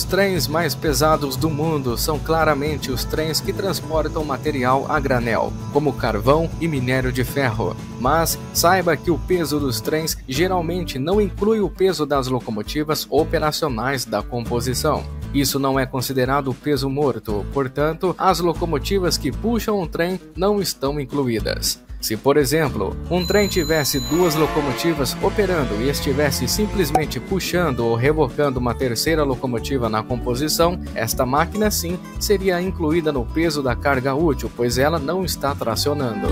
trens mais pesados do mundo são claramente os trens que transportam material a granel, como carvão e minério de ferro. Mas saiba que o peso dos trens geralmente não inclui o peso das locomotivas operacionais da composição. Isso não é considerado peso morto, portanto, as locomotivas que puxam o trem não estão incluídas. Se, por exemplo, um trem tivesse duas locomotivas operando e estivesse simplesmente puxando ou rebocando uma terceira locomotiva na composição, esta máquina sim seria incluída no peso da carga útil, pois ela não está tracionando.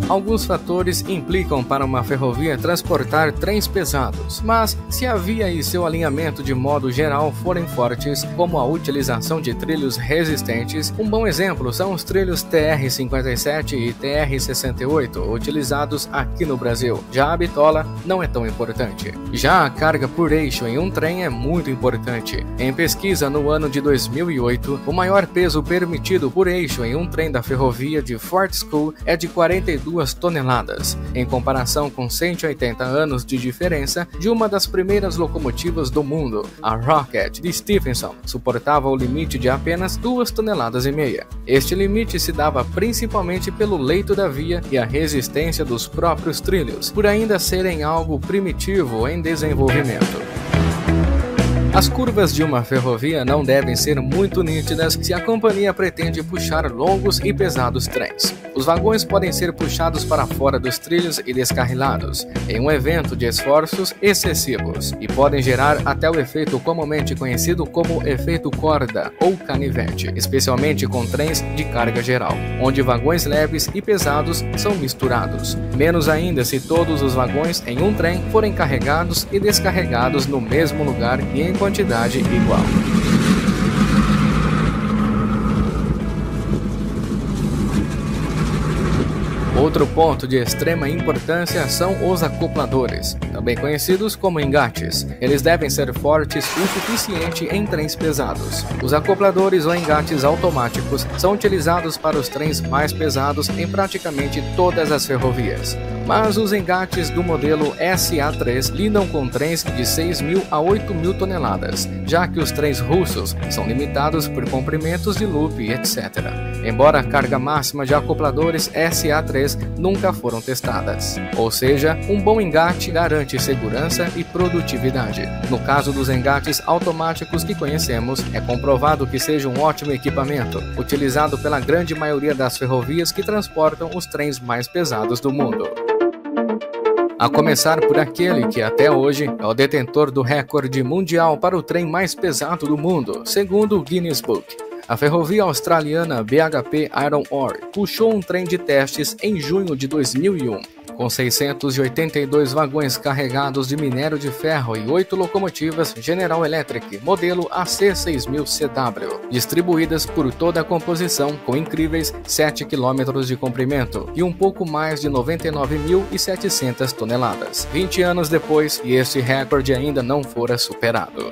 Alguns fatores implicam para uma ferrovia transportar trens pesados, mas se a via e seu alinhamento de modo geral forem fortes, como a utilização de trilhos resistentes, um bom exemplo são os trilhos TR-57 e TR-68 utilizados aqui no Brasil. Já a bitola não é tão importante. Já a carga por eixo em um trem é muito importante. Em pesquisa no ano de 2008, o maior peso permitido por eixo em um trem da ferrovia de Ford School é de 42 toneladas, em comparação com 180 anos de diferença de uma das primeiras locomotivas do mundo, a Rocket de Stephenson, suportava o limite de apenas 2,5 toneladas. Este limite se dava principalmente pelo leito da via e a resistência dos próprios trilhos, por ainda serem algo primitivo em desenvolvimento. As curvas de uma ferrovia não devem ser muito nítidas se a companhia pretende puxar longos e pesados trens. Os vagões podem ser puxados para fora dos trilhos e descarrilados, em um evento de esforços excessivos, e podem gerar até o efeito comumente conhecido como efeito corda ou canivete, especialmente com trens de carga geral, onde vagões leves e pesados são misturados. Menos ainda se todos os vagões em um trem forem carregados e descarregados no mesmo lugar e em quantidade igual. Outro ponto de extrema importância são os acopladores, também conhecidos como engates. Eles devem ser fortes o suficiente em trens pesados. Os acopladores ou engates automáticos são utilizados para os trens mais pesados em praticamente todas as ferrovias. Mas os engates do modelo SA3 lidam com trens de 6.000 a 8.000 toneladas, já que os trens russos são limitados por comprimentos de loop, etc. Embora a carga máxima de acopladores SA3 nunca foram testadas. Ou seja, um bom engate garante segurança e produtividade. No caso dos engates automáticos que conhecemos, é comprovado que seja um ótimo equipamento, utilizado pela grande maioria das ferrovias que transportam os trens mais pesados do mundo. A começar por aquele que até hoje é o detentor do recorde mundial para o trem mais pesado do mundo, segundo o Guinness Book. A ferrovia australiana BHP Iron Ore puxou um trem de testes em junho de 2001, com 682 vagões carregados de minério de ferro e 8 locomotivas General Electric modelo AC6000CW, distribuídas por toda a composição com incríveis 7 km de comprimento e um pouco mais de 99.700 toneladas. 20 anos depois, e este recorde ainda não fora superado.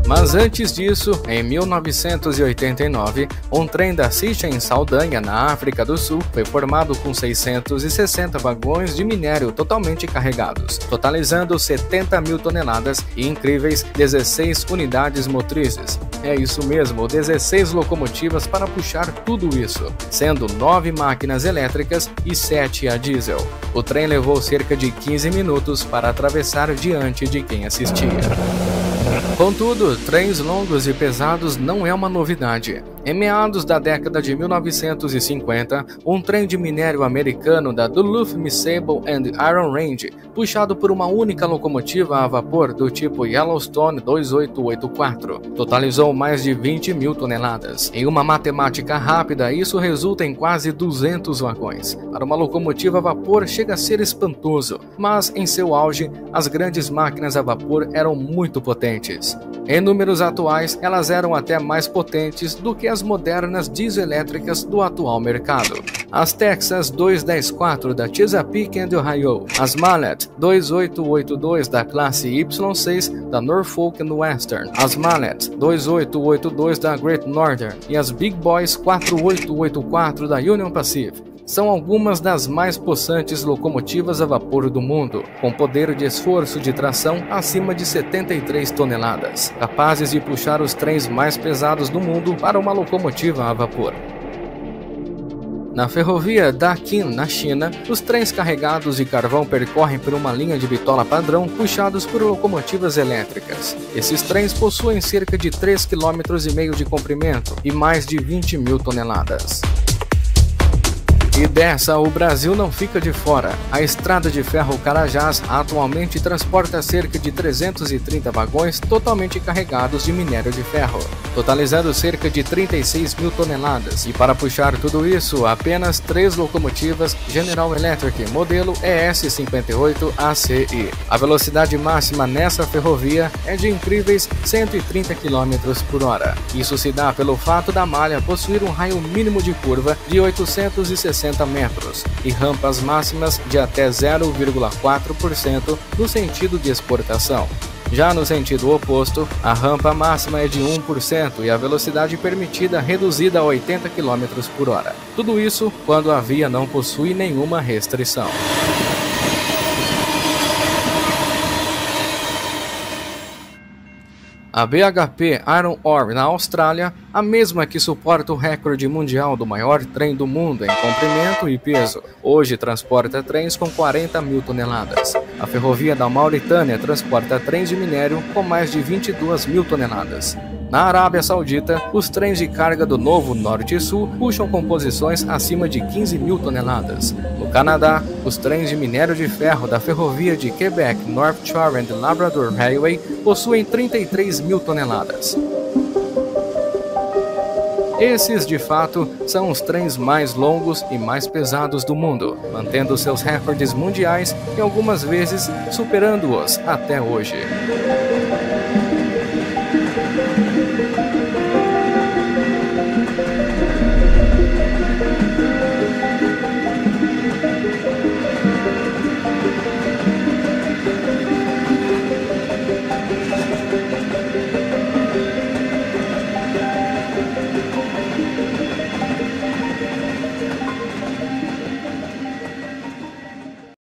Mas antes disso, em 1989, um trem da Sisha em Saldanha, na África do Sul, foi formado com 660 vagões de minério totalmente carregados, totalizando 70.000 toneladas e incríveis 16 unidades motrizes. É isso mesmo, 16 locomotivas para puxar tudo isso, sendo 9 máquinas elétricas e 7 a diesel. O trem levou cerca de 15 minutos para atravessar diante de quem assistia. Contudo, trens longos e pesados não é uma novidade. Em meados da década de 1950, um trem de minério americano da Duluth Miscible and Iron Range, puxado por uma única locomotiva a vapor do tipo Yellowstone 2884, totalizou mais de 20.000 toneladas. Em uma matemática rápida, isso resulta em quase 200 vagões. Para uma locomotiva a vapor chega a ser espantoso, mas em seu auge, as grandes máquinas a vapor eram muito potentes. Em números atuais, elas eram até mais potentes do que as modernas dieselétricas do atual mercado. As Texas 210-4 da Chesapeake and Ohio, as Mallet 2882 da classe Y6 da Norfolk and Western, as Mallet 2882 da Great Northern e as Big Boys 4884 da Union Pacific. são algumas das mais possantes locomotivas a vapor do mundo, com poder de esforço de tração acima de 73 toneladas, capazes de puxar os trens mais pesados do mundo para uma locomotiva a vapor. Na ferrovia Daqin, na China, os trens carregados de carvão percorrem por uma linha de bitola padrão puxados por locomotivas elétricas. Esses trens possuem cerca de 3,5 km de comprimento e mais de 20 mil toneladas. E dessa, o Brasil não fica de fora. A Estrada de Ferro Carajás atualmente transporta cerca de 330 vagões totalmente carregados de minério de ferro, totalizando cerca de 36 mil toneladas. E para puxar tudo isso, apenas 3 locomotivas General Electric, modelo ES58 ACI. A velocidade máxima nessa ferrovia é de incríveis 130 km por hora. Isso se dá pelo fato da malha possuir um raio mínimo de curva de 860 metros e rampas máximas de até 0,4% no sentido de exportação. Já no sentido oposto, a rampa máxima é de 1% e a velocidade permitida reduzida a 80 km por hora. Tudo isso quando a via não possui nenhuma restrição. A BHP Iron Ore na Austrália, a mesma que suporta o recorde mundial do maior trem do mundo em comprimento e peso, hoje transporta trens com 40 mil toneladas. A ferrovia da Mauritânia transporta trens de minério com mais de 22 mil toneladas. Na Arábia Saudita, os trens de carga do Novo Norte e Sul puxam composições acima de 15 mil toneladas. No Canadá, os trens de minério de ferro da ferrovia de Quebec North Shore and Labrador Railway possuem 33 mil toneladas. Esses, de fato, são os trens mais longos e mais pesados do mundo, mantendo seus recordes mundiais e algumas vezes superando-os até hoje.